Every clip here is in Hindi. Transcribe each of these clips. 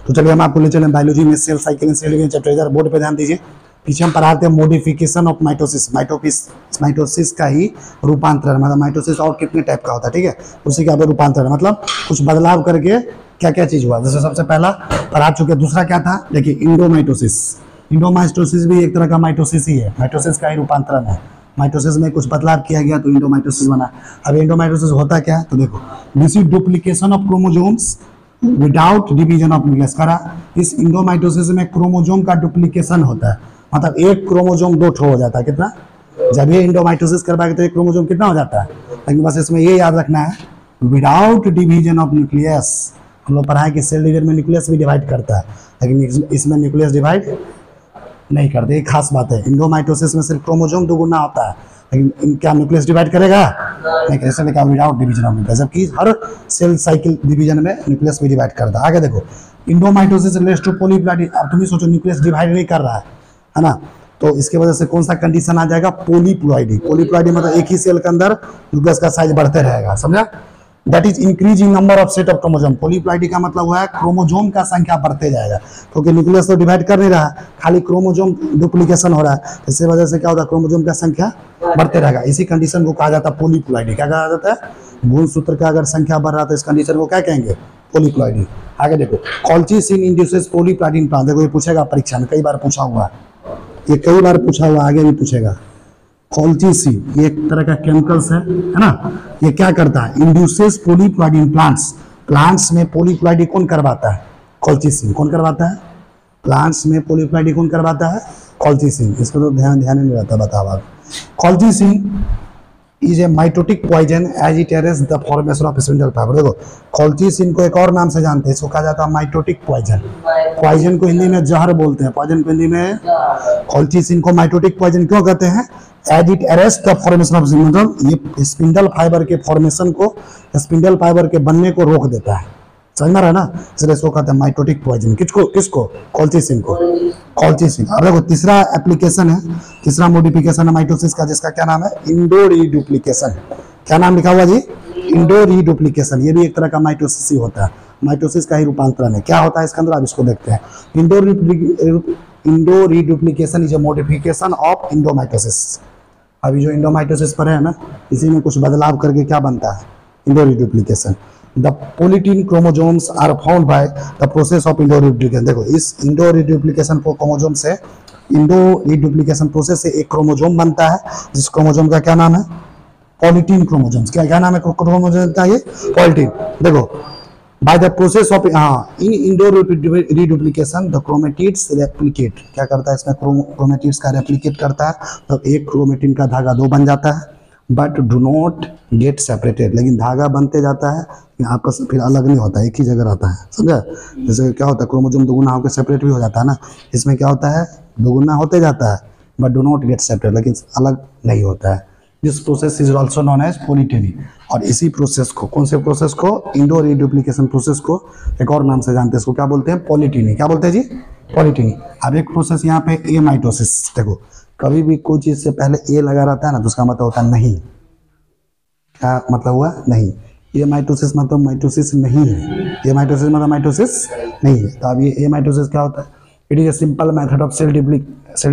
तो चलिए हम आपको ले चलें बायोलॉजी में cell cycle and cell division chapter, इधर बोर्ड पे ध्यान दीजिए। पीछे हम पढ़ा थे मॉडिफिकेशन ऑफ माइटोसिस, माइटोसिस का ही रूपांतरण, मतलब माइटोसिस और कितने टाइप का होता है, ठीक है, उसी का रूपांतरण मतलब कुछ बदलाव करके क्या क्या चीज हुआ। जैसे सबसे पहला पढ़ा चुके, दूसरा क्या था देखिए इंडोमाइटोसिस। इंडोमाइटोसिस भी एक तरह का माइटोसिस ही है, माइटोसिस का ही रूपांतरण है। माइटोसिस में कुछ बदलाव किया गया तो इंडोमाइटोसिस बना। अब इंडोमाइटोसिस होता क्या है तो देखो, this is duplication of chromosomes without division of nucleus. करा इस इंडोमाइटोसिस में क्रोमोसोम का डुप्लीकेशन होता है, मतलब एक क्रोमोसोम दो ठो हो जाता है। कितना, जब ये इंडोमाइटोसिस करवाएगा तो एक क्रोमोसोम कितना हो जाता है, लेकिन बस इसमें ये याद रखना है विदाउट डिवीजन ऑफ न्यूक्लियस। हम लोग पढ़ा है कि सेल डिवीजन में न्यूक्लियस भी डिवाइड करता है, लेकिन इसमें न्यूक्लियस डिवाइड नहीं करते। एक खास बात है, इंडोमाइटोसिस में सिर्फ क्रोमोसोम दुगुना होता है, लेकिन क्या न्यूक्लियस डिवाइड करेगा नहीं, कैसे लिखा विदाउट डिवीजन ऑफ न्यूक्लियस, जबकि हर सेल साइकिल डिवीजन में न्यूक्लियस भी डिवाइड करता है। आगे देखो, इंडोमाइटोसिस रिलेट्स टू पॉलीप्लॉइडी। अब तुम ही सोचो न्यूक्लियस डिवाइड नहीं कर रहा है ना, तो इसके वजह से कौन सा कंडीशन आ जाएगा, पॉलीप्लॉइडी। पॉलीप्लॉइडी मतलब एक ही सेल के अंदर न्यूक्लियस का साइज बढ़ते रहेगा, समझा, that is increasing number of set of chromosome. Polyploidy का मतलब हुआ है क्रोमोसोम का संख्या बढ़ते जाएगा, क्योंकि न्यूक्लियस तो डिवाइड कर नहीं रहा, खाली क्रोमोसोम डुप्लीकेशन हो रहा है। इसी वजह से क्या होता है, क्रोमोसोम का संख्या बढ़ते रहेगा। इसी कंडीशन को कहा जाता है पॉलीप्लॉइडी। क्या कहा जाता है, गुणसूत्र का अगर संख्या बढ़ रहा है तो इस कंडीशन को क्या कहेंगे, पॉलीप्लॉइडी। आगे देखो, colchicine induces polyploidy in plant. देखो ये पूछेगा परीक्षा में, कई बार पूछा हुआ है, ये कई बार पूछा हुआ, आगे भी पूछेगा। कॉल्चिसिन ये एक तरह का केमिकल्स है ना, ये क्या करता है, induces polyploidy in plants. Plants में पॉलीप्लॉइडी कौन करवाता है, कॉल्चिसिन। कौन करवाता है, प्लांट्स में पॉलीप्लॉइडी कौन करवाता है, कॉल्चिसिन। इसको तो ध्यान नहीं रहता, बताओ आप। Colchicine is a mitotic poison as it arrest the formation of spindle fibre. देखो कॉल्चिसिन को एक और नाम से जानते हैं, इसको कहा जाता है माइटोटिक पॉइजन। पॉइजन को हिंदी में जहर बोलते हैं, पॉइजन को हिंदी में। कॉल्चिसिन को माइटोटिक पॉइजन क्यों कहते हैं, as it arrest the formation of, मतलब ये स्पिंडल फाइबर के फॉर्मेशन को, स्पिंडल फाइबर के बनने को रोक देता है, समझ में रहा ना, इसलिए इसको कहते हैं माइटोटिक पॉइजन। किसको, कॉल्चिसिन को, कॉल्चिसिन। अब देखो तीसरा एप्लीकेशन है, तीसरा मॉडिफिकेशन है माइटोसिस का, जिसका क्या नाम है, इंडो रीडुप्लीकेशन। क्या नाम लिखा हुआ जी, इंडो रीडुप्लीकेशन। ये भी एक तरह का माइटोसिस ही होता है, माइटोसिस का ही रूपांतरण है। क्या होता है इसके अंदर, आप इसको देखते हैं। Endoreduplication is a modification of endomitosis. अभी जो इंडोमाइटोसिस पर है ना, इसी में कुछ बदलाव करके क्या बनता है, endoreduplication. The polytene chromosomes are found by the process of endoreduplication. देखो इस इंडो रीडुप्लीकेशन को क्रोमोसोम से, इंडो रीडुप्लीकेशन प्रोसेस से एक क्रोमोसोम बनता है, जिस क्रोमोसोम का क्या नाम है, पॉलीटीन क्रोमोसोम्स। क्या नाम है क्रोमोसोम का, ये पॉलीटीन। देखो by the process of, in endoreduplication the chromatids replicate. क्या करता है इसमें, क्रोमेटिड्स का रेप्लिकेट करता है, तो एक क्रोमेटिन का धागा दो बन जाता है, but do not get separated. लेकिन धागा बनते जाता है, आपस फिर अलग नहीं होता, एक ही जगह रहता है, समझा। जैसे क्या होता है, क्रोमोसोम दुगुना होकर सेपरेट भी हो जाता है ना, इसमें क्या होता है, दुगुना होते जाता है but do not get separate, लेकिन अलग नहीं होता है। This process is also known as polyteny. और इसी प्रोसेस को, कौन से प्रोसेस को, इंडो रीडुप्लीकेशन प्रोसेस को एक और नाम से जानते हैं, इसको क्या बोलते हैं, पॉलीटेनी। क्या बोलते हैं जी, पॉलीटेनी। अब एक प्रोसेस यहाँ पे ए माइटोसिस। देखो कभी भी कोई चीज से पहले ए लगा रहता है ना, तो उसका मतलब होता है नहीं। क्या मतलब हुआ, नहीं। ये माइटोसिस मतलब माइटोसिस नहीं है, ये माइटोसिस मतलब माइटोसिस नहीं है। तो अब ये ए माइटोसिस क्या होता है, it is a simple method of cell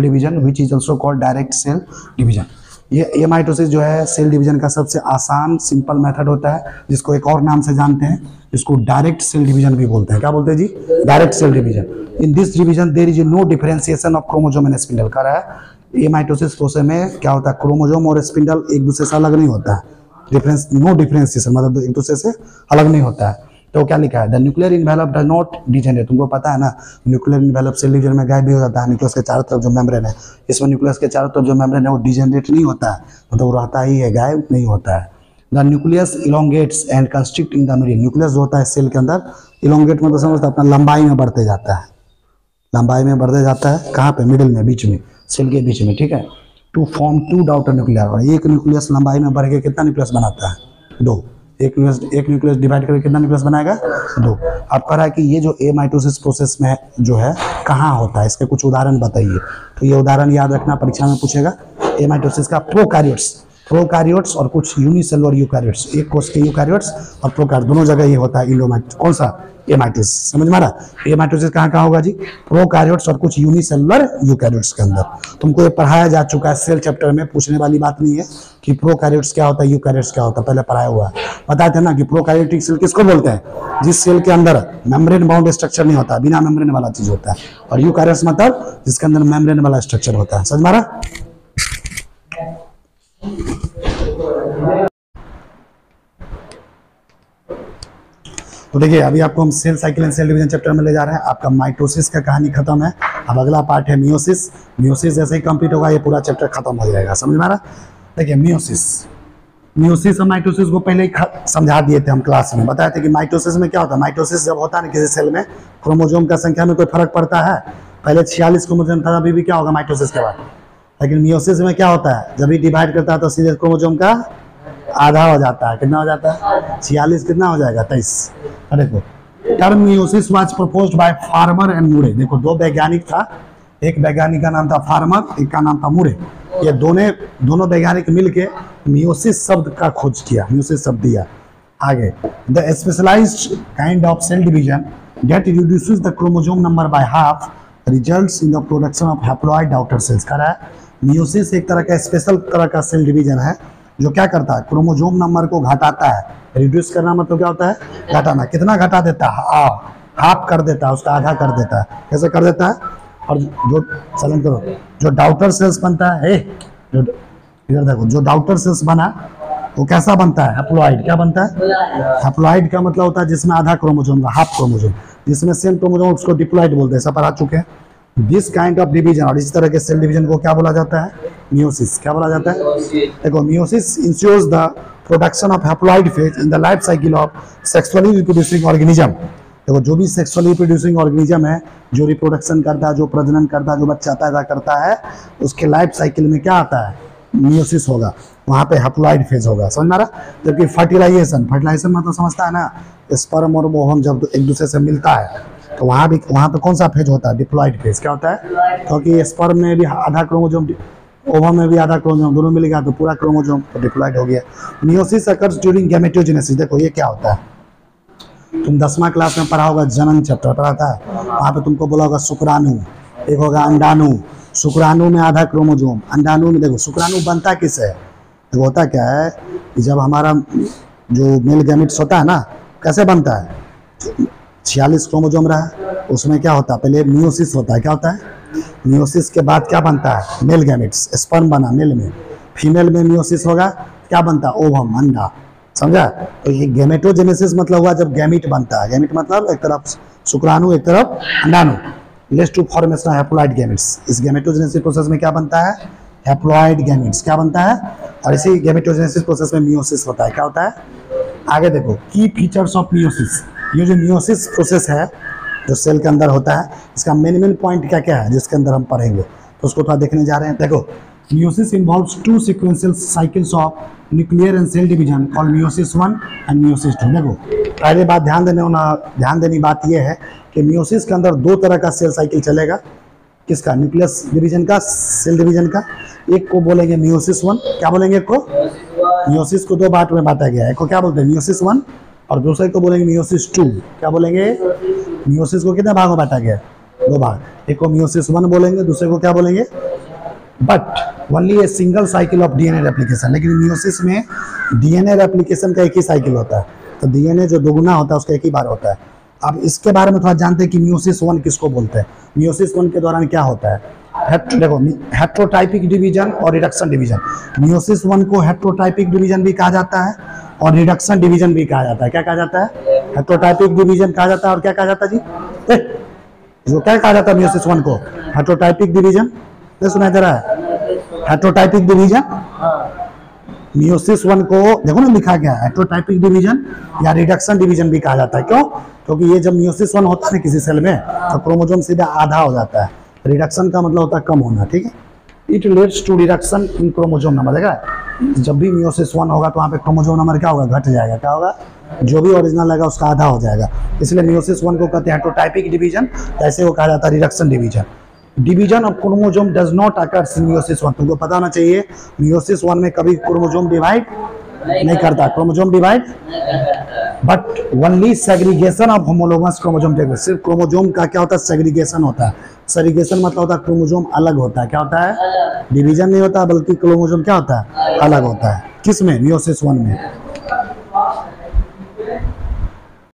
division which is also called direct cell division. ये माइटोसिस जो है सेल डिवीजन का सबसे आसान सिंपल मेथड होता है, जिसको एक और नाम से जानते हैं, इसको डायरेक्ट सेल डिवीजन भी बोलते हैं। क्या बोलते हैं जी, direct cell division. In this division there is no differentiation of chromosome and spindle. कह रहा है ये माइटोसिस प्रोसेस में क्या होता है, क्रोमोसोम और स्पिंडल एक दूसरे से अलग नहीं होता है, नो डिफरेंशिएशन मतलब एक दूसरे से अलग नहीं होता है। तो क्या लिखा है, the nuclear envelope does not degenerate. तुमको पता है ना, न्यूक्लियर इनवेलप सेल डिवीजन में गायब भी हो जाता है, न्यूक्लियस के चारों तरफ जो मेम्ब्रेन है, इसमें न्यूक्लियस के चारों तरफ जो मेम्ब्रेन है वो डिजेनरेट नहीं होता है, मतलब वो रहता ही है, गायब नहीं होता है। The nucleus elongates and constrict in the middle. Nucleus जो होता है सेल के अंदर, इलोंगेट मतलब समझता है अपना लंबाई में बढ़ते जाता है, लंबाई में बढ़ते जाता है, कहाँ पे, मिडिल में, बीच में, सेल के बीच में, ठीक है। To form two daughter nuclear. और एक न्यूक्लियस लंबाई में बढ़ के कितना न्यूक्लियस बनाता है, दो। एक न्यूक्लियस डिवाइड करके कितना न्यूक्लियस बनाएगा, दो। अब कह रहा है कि ये जो ए माइटोसिस प्रोसेस में जो है कहाँ होता है, इसके कुछ उदाहरण बताइए। तो ये उदाहरण याद रखना, परीक्षा में पूछेगा। ए माइटोसिस का प्रोकैरियोट्स, प्रोकैरियोट्स और कुछ यूनिसेलुलर यूकैरियोट्स, एक कोष के यूकैरियोट्स और प्रोकैरियोट दोनों जगह ये होता है इंडोमाइटोसिस। कौन सा? एमाइटोसिस। समझ में आ रहा? एमाइटोसिस कहाँ कहाँ होगा जी? प्रोकैरियोट्स और कुछ यूनिसेलुलर यूकैरियोट्स के अंदर। तुमको ये पढ़ाया जा चुका है सेल चैप्टर में, पूछने वाली बात नहीं है कि प्रोकैरियोट्स क्या होता है, यूकैरियोट्स क्या होता है, पहले पढ़ाया हुआ है। बताते हैं ना कि प्रोकैरियोटिक सेल किसको बोलते हैं? जिस सेल के अंदर मेम्ब्रेन बाउंड स्ट्रक्चर नहीं होता, बिना मेम्ब्रेन वाला चीज होता है। और यूकैरियोट्स मतलब जिसके अंदर मेम्ब्रेन वाला स्ट्रक्चर होता है। समझ में आ रहा? तो देखिए अभी आपको हम cell cycle and cell division chapter में ले जा रहे हैं। आपका माइटोसिस का कहानी खत्म है, अब अगला पार्ट है मियोसिस। मियोसिस जैसे ही कंप्लीट होगा ये पूरा चैप्टर खत्म हो जाएगा। समझ में आ रहा? देखिए मियोसिस और माइटोसिस को पहले ही समझा दिए थे हम क्लास में, बताए थे कि माइटोसिस में क्या होता है। माइटोसिस जब होता है ना किसी सेल में, क्रोमोजोम का संख्या में कोई फर्क पड़ता है। पहले 46 क्रोमोजोम था, अभी भी क्या होगा माइटोसिस के बाद। लेकिन मियोसिस में क्या होता है, जब भी डिवाइड करता है तो सीधे क्रोमोजोम का आधा हो जाता है। कितना हो जाता है? 46 कितना हो जाएगा? 23। देखो term meiosis was proposed by farmer and मुरे। देखो दो वैज्ञानिक था, एक वैज्ञानिक का नाम था फार्मर, एक का नाम था मुरे। ये दोनों वैज्ञानिक मिलके मियोसिस शब्द का खोज किया, मियोसिस शब्द दिया। आगे the specialised kind of cell division that reduces the chromosome number by half results in the production of haploid daughter cells. कह रहा है मियोसिस एक तरह का स्पेशल तरह का सेल डिवीजन है जो क्या करता है, क्रोमोसोम नंबर को घटाता है। रिड्यूस करना मतलब क्या होता है? घटाना। कितना घटा देता है? हाफ कर देता है, उसका आधा कर देता है। कैसे कर देता है? और जो चलन करो, जो डॉटर सेल्स बनता है, जो इधर देखो, जो डॉटर सेल्स बना वो कैसा बनता है? हैप्लॉइड। क्या बनता है? हैप्लॉइड का मतलब होता है जिसमें आधा क्रोमोसोम का, हाफ क्रोमोसोम, जिसमें सेम क्रोमोसोम, उसको डिप्लॉइड बोलते हैं। सब पढ़ा चुके हैं। दिस काइंड ऑफ डिवीजन, और इस तरह के सेल डिवीजन को क्या बोला जाता है? मियोसिस। क्या बोला जाता है? देखो meiosis ensures the production of haploid phase in the life cycle of sexually reproducing organism. देखो जो भी सेक्सुअली रिप्रोड्यूसिंग ऑर्गेनिज्म है, जो रिप्रोडक्शन करता है, जो प्रजनन करता है, जो बच्चा पैदा करता है, उसके लाइफ साइकिल में क्या आता है? मियोसिस होगा। वहाँ पे हैप्लॉइड फेज होगा। समझ में आ रहा? जबकि फर्टिलाइजेशन मतलब समझता है ना, स्पर्म और ओवम जब एक दूसरे से मिलता है तो वहाँ पे कौन सा फेज होता है? Diploid phase. क्या होता है? क्योंकि स्पर्म में भी आधा क्रोमोसोम, ओवम में भी आधा क्रोमोसोम, दोनों मिल गया तो पूरा क्रोमोसोम डिप्लॉइड हो गया। Meiosis occurs during gametogenesis. देखो ये क्या होता है, तुम 10वां क्लास में पढ़ा होगा, जनन चैप्टर पढ़ा था, वहाँ पे तुमको बोला होगा शुक्राणु, एक होगा अंडाणु। शुक्राणु में आधा क्रोमोसोम, अंडाणु में देखो शुक्राणु बनता किससे? देखो होता क्या है कि जब हमारा जो मेल गैमेट्स होता है ना, कैसे बनता है? 46 क्रोमोसोम रहा, उसमें क्या होता है? पहले मियोसिस होता है। क्या होता है? मियोसिस के बाद क्या बनता है? मेल गैमेट्स, स्पर्म बना मेल में, फीमेल में मियोसिस होगा, क्या बनता है? ओवम, अंडा। समझा? तो ये गैमेटोजेनेसिस मतलब हुआ जब गैमीट बनता है। गैमीट मतलब एक तरफ शुक्राणु, एक तरफ अंडाणु, leads to formation of haploid gametes. इस गैमेटोजेनेसिस प्रोसेस में क्या बनता है? Haploid gametes. क्या बनता है? और इसी गैमेटोजेनेसिस प्रोसेस में मियोसिस होता है। क्या होता है? आगे देखो की फीचर्स ऑफ मियोसिस। ये जो मियोसिस प्रोसेस है जो सेल के अंदर होता है, इसका मेन पॉइंट क्या क्या है जिसके अंदर हम पढ़ेंगे, तो उसको थोड़ा देखने जा रहे हैं। देखो meiosis involves 2 sequential cycles of nuclear and cell division called meiosis 1 and meiosis 2। देखो पहले बात ध्यान देनी बात यह है कि मियोसिस के अंदर 2 तरह का सेल साइकिल चलेगा। किसका? न्यूक्लियस डिवीजन का, सेल डिवीजन का। एक को बोलेंगे मियोसिस 1। क्या बोलेंगे? एक को मियोसिस को 2 पार्ट में बांटा गया है। एक को क्या बोलते हैं? मियोसिस 1, और दूसरे को बोलेंगे मियोसिस 2। क्या बोलेंगे? मियोसिस को कितने भागों में बांटा गया? 2 भाग। एक को मियोसिस 1 बोलेंगे, दूसरे को क्या बोलेंगे? But only a single cycle of DNA replication. लेकिन मियोसिस में डीएनए रेप्लिकेशन का एक ही साइकिल होता है, तो डीएनए जो दोगुना होता है उसका एक ही बार होता है। अब इसके बारे में थोड़ा जानते हैं कि मियोसिस 1 किसको बोलते हैं। मियोसिस 1 के दौरान क्या होता है? देखो हेट्रोटाइपिक डिवीजन और रिडक्शन डिवीजन। मियोसिस 1 को हेट्रोटाइपिक डिवीजन भी कहा जाता है और रिडक्शन डिवीजन भी कहा जाता है। क्या कहा जाता है? हेट्रोटाइपिक डिवीजन कहा जाता है। और क्या कहा जाता है जी? जो क्या कहा जाता है मियोसिस 1 को? हेट्रोटाइपिक डिवीजन। नहीं सुनाई दे रहा है? हेट्रोटाइपिक डिवीजन। मियोसिस 1 को देखो ना लिखा गया हेट्रोटाइपिक डिवीजन या रिडक्शन डिवीजन भी कहा जाता है। क्यों? क्योंकि ये जब मियोसिस 1 होता है किसी सेल में तो क्रोमोसोम सीधा आधा हो जाता है। रिडक्शन का मतलब होता है कम होना। ठीक है? It leads to reduction in chromosome number. देखा जब भी मियोसिस 1 होगा तो वहाँ पे क्रोमोसोम नंबर क्या होगा? घट जाएगा। क्या होगा? जो भी ओरिजिनल रहेगा उसका आधा हो जाएगा। इसलिए मियोसिस 1 को कहते हैं हेट्रोटाइपिक डिवीजन, ऐसे वो कहा जाता है reduction division. Division of chromosome does not occur in meiosis 1। तुमको पता होना चाहिए मियोसिस 1 में कभी क्रोमोसोम डिवाइड नहीं करता, chromosome divide but only segregation of homologous chromosome take place. सिर्फ क्रोमोसोम का क्या होता है, सेग्रीगेशन होता है। सेग्रीगेशन मतलब होता है क्रोमोसोम अलग होता है, क्या होता है, डिवीजन नहीं होता बल्कि क्रोमोसोम क्या होता है, अलग होता है। किस में, मियोसिस 1 में।